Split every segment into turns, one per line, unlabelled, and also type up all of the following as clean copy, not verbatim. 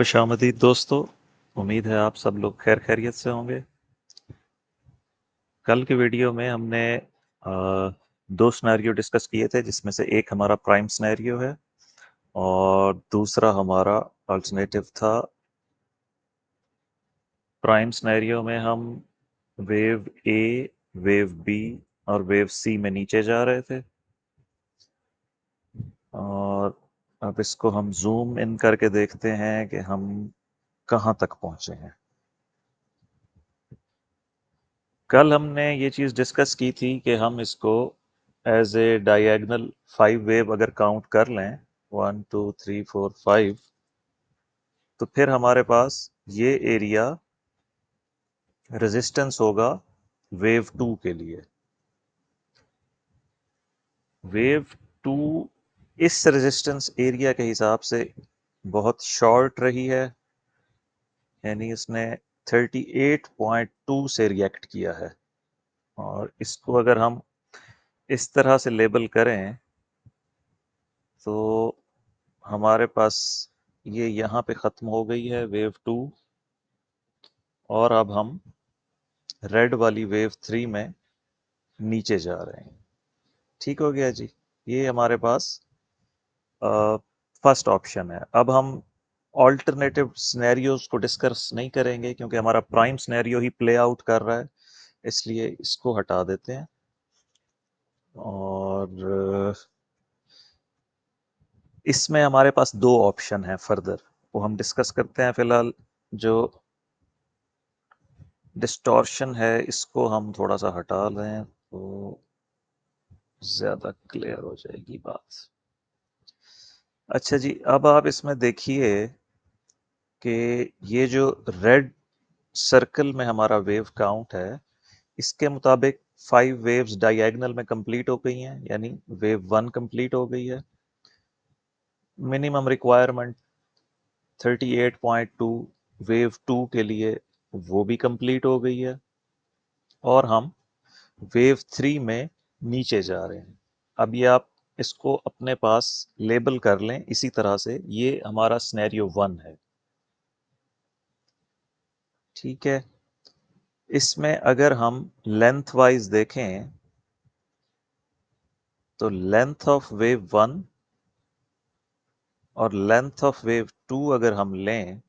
खुशामदीद दोस्तों। उम्मीद है आप सब लोग खैर खैरियत से होंगे। कल के वीडियो में हमने दो सिनेरियो डिस्कस किए थे, जिसमें से एक हमारा प्राइम सिनेरियो है और दूसरा हमारा अल्टरनेटिव था। प्राइम सिनेरियो में हम वेव ए, वेव बी और वेव सी में नीचे जा रहे थे, और अब इसको हम जूम इन करके देखते हैं कि हम कहाँ तक पहुँचे हैं। कल हमने ये चीज़ डिस्कस की थी कि हम इसको एज ए डायगोनल 5 वेव अगर काउंट कर लें, 1 2 3 4 5, तो फिर हमारे पास ये एरिया रेजिस्टेंस होगा वेव 2 के लिए। वेव 2 इस रेजिस्टेंस एरिया के हिसाब से बहुत शॉर्ट रही है, यानी इसने 38.2 से रिएक्ट किया है। और इसको अगर हम इस तरह से लेबल करें तो हमारे पास ये यहाँ पे ख़त्म हो गई है वेव 2, और अब हम रेड वाली वेव 3 में नीचे जा रहे हैं। ठीक हो गया जी। ये हमारे पास फर्स्ट ऑप्शन है। अब हम ऑल्टरनेटिव सिनेरियोज को डिस्कस नहीं करेंगे, क्योंकि हमारा प्राइम सिनेरियो ही प्ले आउट कर रहा है, इसलिए इसको हटा देते हैं। और इसमें हमारे पास दो ऑप्शन है फर्दर, वो हम डिस्कस करते हैं। फिलहाल जो डिस्टॉर्शन है इसको हम थोड़ा सा हटा लें तो ज्यादा क्लियर हो जाएगी बात। अच्छा जी, अब आप इसमें देखिए कि ये जो रेड सर्कल में हमारा वेव काउंट है, इसके मुताबिक 5 वेव्स डायगोनल में कंप्लीट हो गई हैं, यानी वेव 1 कंप्लीट हो गई है। मिनिमम रिक्वायरमेंट 38.2 वेव 2 के लिए वो भी कंप्लीट हो गई है, और हम वेव 3 में नीचे जा रहे हैं। अब ये आप इसको अपने पास लेबल कर लें इसी तरह से, ये हमारा सिनेरियो 1 है। ठीक है। इसमें अगर हम लेंथ वाइज देखें तो लेंथ ऑफ वेव 1 और लेंथ ऑफ वेव 2 अगर हम लें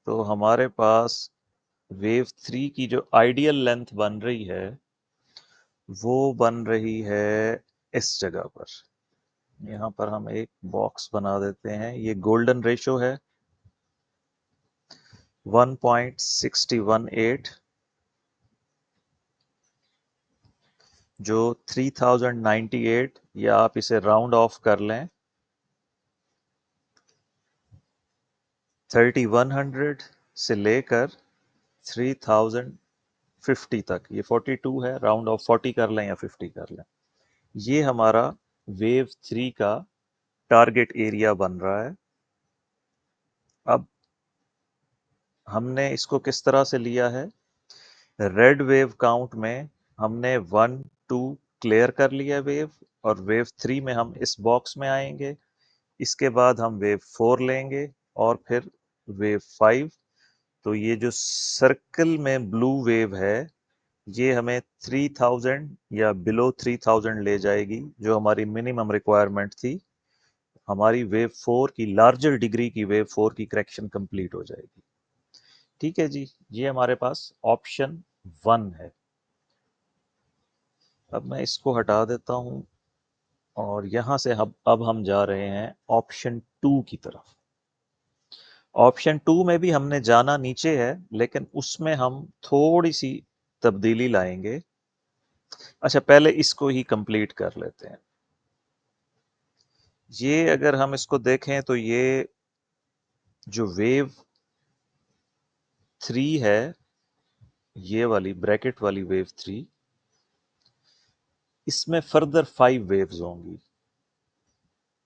तो हमारे पास वेव 3 की जो आइडियल लेंथ बन रही है वो बन रही है इस जगह पर। यहाँ पर हम एक बॉक्स बना देते हैं। ये गोल्डन रेशो है 1.618, जो 3098, या आप इसे राउंड ऑफ कर लें 3100 से लेकर 3050 तक। ये 42 है, राउंड ऑफ 40 कर लें या 50 कर लें। ये हमारा वेव 3 का टारगेट एरिया बन रहा है। अब हमने इसको किस तरह से लिया है, रेड वेव काउंट में हमने 1 2 क्लियर कर लिया वेव, और वेव 3 में हम इस बॉक्स में आएंगे। इसके बाद हम वेव 4 लेंगे और फिर वेव 5। तो ये जो सर्कल में ब्लू वेव है ये हमें 3000 या बिलो 3000 ले जाएगी, जो हमारी मिनिमम रिक्वायरमेंट थी। हमारी वेव 4 की, लार्जर डिग्री की वेव 4 की करेक्शन कंप्लीट हो जाएगी। ठीक है जी, ये हमारे पास ऑप्शन 1 है। अब मैं इसको हटा देता हूं, और यहां से अब हम जा रहे हैं ऑप्शन 2 की तरफ। ऑप्शन 2 में भी हमने जाना नीचे है, लेकिन उसमें हम थोड़ी सी तब्दीली लाएंगे। अच्छा, पहले इसको ही कंप्लीट कर लेते हैं। ये अगर हम इसको देखें तो ये जो वेव 3 है, ये वाली ब्रैकेट वाली वेव 3, इसमें फर्दर 5 वेव्स होंगी।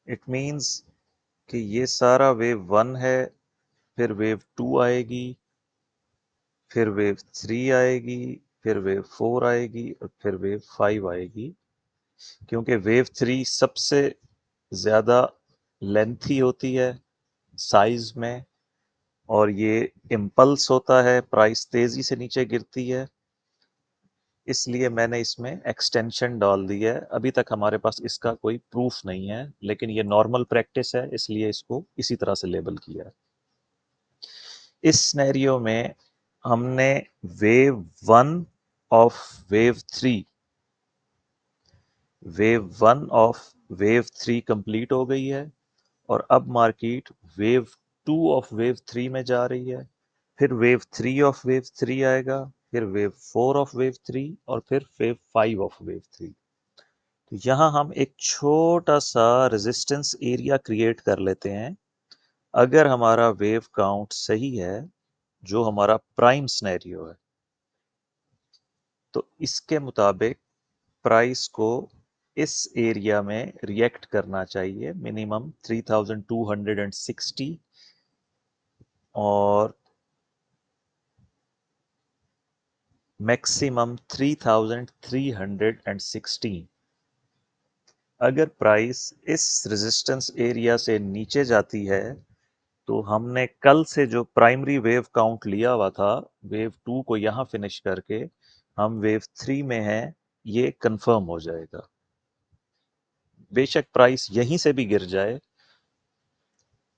इट मींस कि ये सारा वेव 1 है, फिर वेव 2 आएगी, फिर वेव 3 आएगी, फिर वेव 4 आएगी, और फिर वेव 5 आएगी। क्योंकि वेव 3 सबसे ज़्यादा लेंथी होती है, साइज में, और ये इम्पल्स होता है, प्राइस तेजी से नीचे गिरती है, इसलिए मैंने इसमें एक्सटेंशन डाल दी है। अभी तक हमारे पास इसका कोई प्रूफ नहीं है, लेकिन ये नॉर्मल प्रैक्टिस है, इसलिए इसको इसी तरह से लेबल किया है। इस सिनेरियो में हमने wave 1 of wave 3 wave 3 complete हो गई है, और अब मार्केट वेव 2 ऑफ वेव 3 में जा रही है। फिर वेव 3 ऑफ वेव 3 आएगा, फिर वेव 4 ऑफ वेव 3, और फिर वेव 5 ऑफ वेव 3। तो यहाँ हम एक छोटा सा रेजिस्टेंस एरिया क्रिएट कर लेते हैं। अगर हमारा वेव काउंट सही है, जो हमारा प्राइम सिनेरियो है, तो इसके मुताबिक प्राइस को इस एरिया में रिएक्ट करना चाहिए, मिनिमम 3260 और मैक्सिमम 3316। अगर प्राइस इस रेजिस्टेंस एरिया से नीचे जाती है, तो हमने कल से जो प्राइमरी वेव काउंट लिया हुआ था, वेव 2 को यहाँ फिनिश करके हम वेव 3 में हैं, ये कंफर्म हो जाएगा। बेशक प्राइस यहीं से भी गिर जाए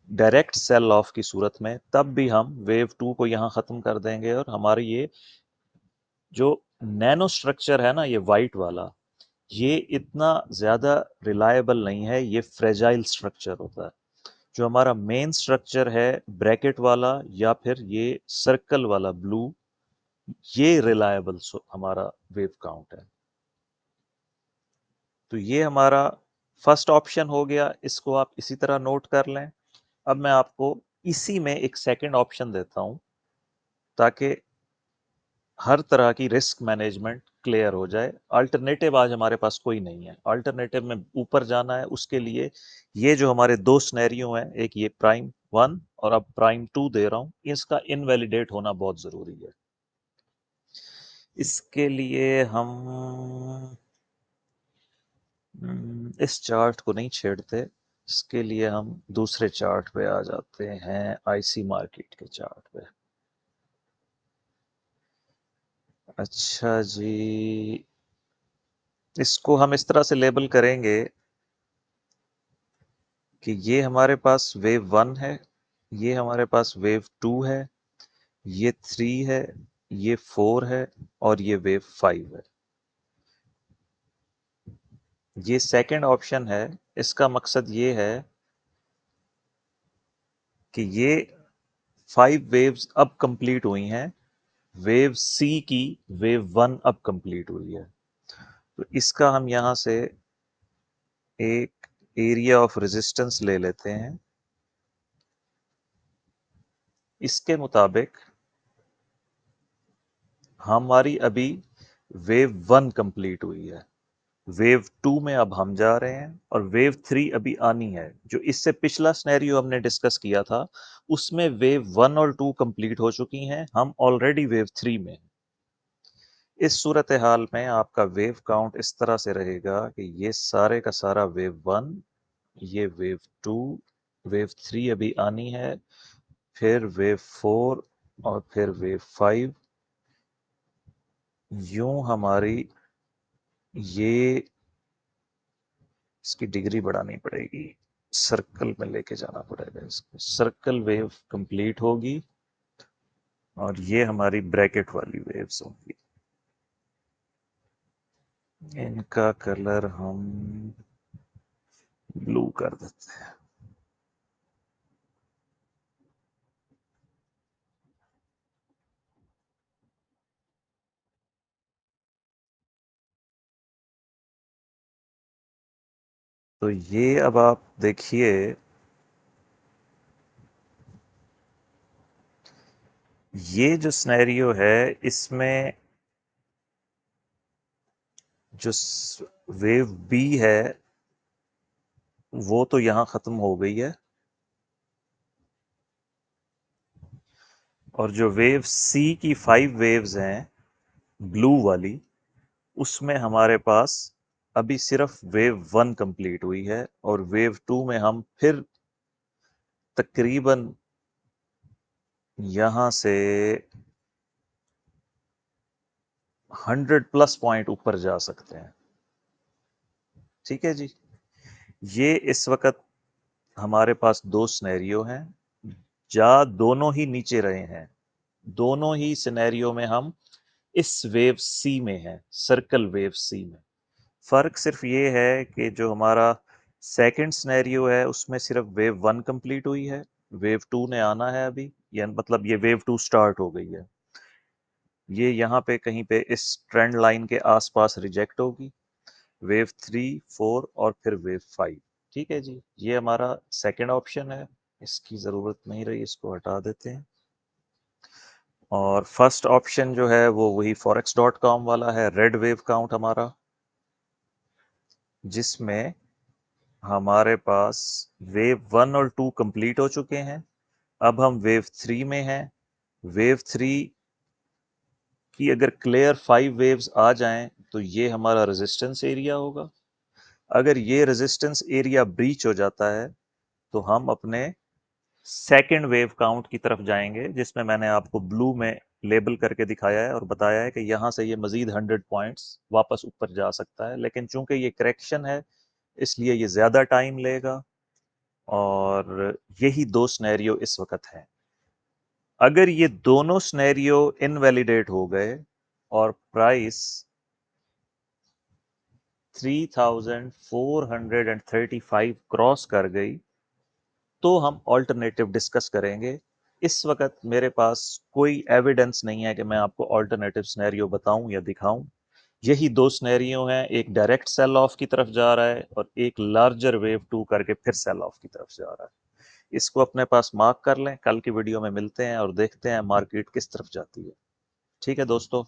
डायरेक्ट सेल ऑफ की सूरत में, तब भी हम वेव 2 को यहाँ खत्म कर देंगे, और हमारी ये जो नैनो स्ट्रक्चर है ना, ये वाइट वाला, ये इतना ज्यादा रिलायबल नहीं है, ये फ्रेजाइल स्ट्रक्चर होता है। जो हमारा मेन स्ट्रक्चर है ब्रैकेट वाला या फिर ये सर्कल वाला ब्लू, ये रिलायबल हमारा वेव काउंट है। तो ये हमारा फर्स्ट ऑप्शन हो गया, इसको आप इसी तरह नोट कर लें। अब मैं आपको इसी में एक सेकंड ऑप्शन देता हूं, ताकि हर तरह की रिस्क मैनेजमेंट क्लियर हो जाए। अल्टरनेटिव आज हमारे पास कोई नहीं है, अल्टरनेटिव में ऊपर जाना है, उसके लिए ये जो हमारे दो सिनेरियो हैं, एक ये प्राइम 1 और अब प्राइम 2 दे रहा हूं, इसका इनवैलिडेट होना बहुत जरूरी है। इसके लिए हम इस चार्ट को नहीं छेड़ते, इसके लिए हम दूसरे चार्ट पे आ जाते हैं, आईसी मार्केट के चार्ट पे। अच्छा जी, इसको हम इस तरह से लेबल करेंगे कि ये हमारे पास वेव 1 है, ये हमारे पास वेव 2 है, ये 3 है, ये 4 है, और ये वेव 5 है। ये सेकंड ऑप्शन है, इसका मकसद ये है कि ये 5 वेव्स अब कंप्लीट हुई हैं, वेव सी की वेव 1 अब कंप्लीट हुई है। तो इसका हम यहां से एक एरिया ऑफ रेजिस्टेंस ले लेते हैं। इसके मुताबिक हमारी अभी वेव 1 कंप्लीट हुई है, वेव 2 में अब हम जा रहे हैं, और वेव 3 अभी आनी है। जो इससे पिछला सिनेरियो हमने डिस्कस किया था, उसमें वेव 1 और 2 कंप्लीट हो चुकी हैं, हम ऑलरेडी वेव 3 में हैं। इस सूरत हाल में आपका वेव काउंट इस तरह से रहेगा कि ये सारे का सारा वेव 1, ये वेव 2, वेव 3 अभी आनी है, फिर वेव 4, और फिर वेव 5। यूं हमारी ये, इसकी डिग्री बढ़ानी पड़ेगी, सर्कल में लेके जाना पड़ेगा इसको, सर्कल वेव कंप्लीट होगी, और ये हमारी ब्रैकेट वाली वेव्स होंगी। इनका कलर हम ब्लू कर देते हैं। तो ये अब आप देखिए, ये जो सिनेरियो है, इसमें जो वेव बी है वो तो यहां खत्म हो गई है, और जो वेव सी की 5 वेव्स हैं ब्लू वाली, उसमें हमारे पास अभी सिर्फ वेव 1 कंप्लीट हुई है, और वेव 2 में हम फिर तकरीबन यहां से 100+ पॉइंट ऊपर जा सकते हैं। ठीक है जी, ये इस वक्त हमारे पास दो सिनेरियो हैं, जा दोनों ही नीचे रहे हैं। दोनों ही सिनेरियो में हम इस वेव सी में हैं, सर्कल वेव सी में। फर्क सिर्फ ये है कि जो हमारा सेकंड सिनेरियो है उसमें सिर्फ वेव 1 कंप्लीट हुई है, वेव 2 ने आना है अभी, या मतलब ये वेव 2 स्टार्ट हो गई है। ये यहाँ पे कहीं पे इस ट्रेंड लाइन के आसपास रिजेक्ट होगी, वेव 3, 4 और फिर वेव 5। ठीक है जी, ये हमारा सेकंड ऑप्शन है, इसकी ज़रूरत नहीं रही, इसको हटा देते हैं। और फर्स्ट ऑप्शन जो है वो वही forex.com वाला है, रेड वेव काउंट हमारा, जिसमें हमारे पास वेव 1 और 2 कंप्लीट हो चुके हैं। अब हम वेव 3 में हैं। वेव 3 की अगर क्लियर 5 वेव्स आ जाएं तो ये हमारा रेजिस्टेंस एरिया होगा। अगर ये रेजिस्टेंस एरिया ब्रीच हो जाता है तो हम अपने सेकेंड वेव काउंट की तरफ जाएंगे, जिसमें मैंने आपको ब्लू में लेबल करके दिखाया है और बताया है कि यहाँ से ये मजीद 100 पॉइंट्स वापस ऊपर जा सकता है। लेकिन चूंकि ये करेक्शन है इसलिए ये ज़्यादा टाइम लेगा, और यही दो सिनेरियो इस वक्त हैं। अगर ये दोनों सिनेरियो इनवैलिडेट हो गए और प्राइस 3435 क्रॉस कर गई तो हम ऑल्टरनेटिव डिस्कस करेंगे। इस वक्त मेरे पास कोई एविडेंस नहीं है कि मैं आपको ऑल्टरनेटिव सिनेरियो बताऊं या दिखाऊं। यही दो सिनेरियो हैं, एक डायरेक्ट सेल ऑफ की तरफ जा रहा है और एक लार्जर वेव 2 करके फिर सेल ऑफ की तरफ जा रहा है। इसको अपने पास मार्क कर लें, कल की वीडियो में मिलते हैं और देखते हैं मार्केट किस तरफ जाती है। ठीक है दोस्तों।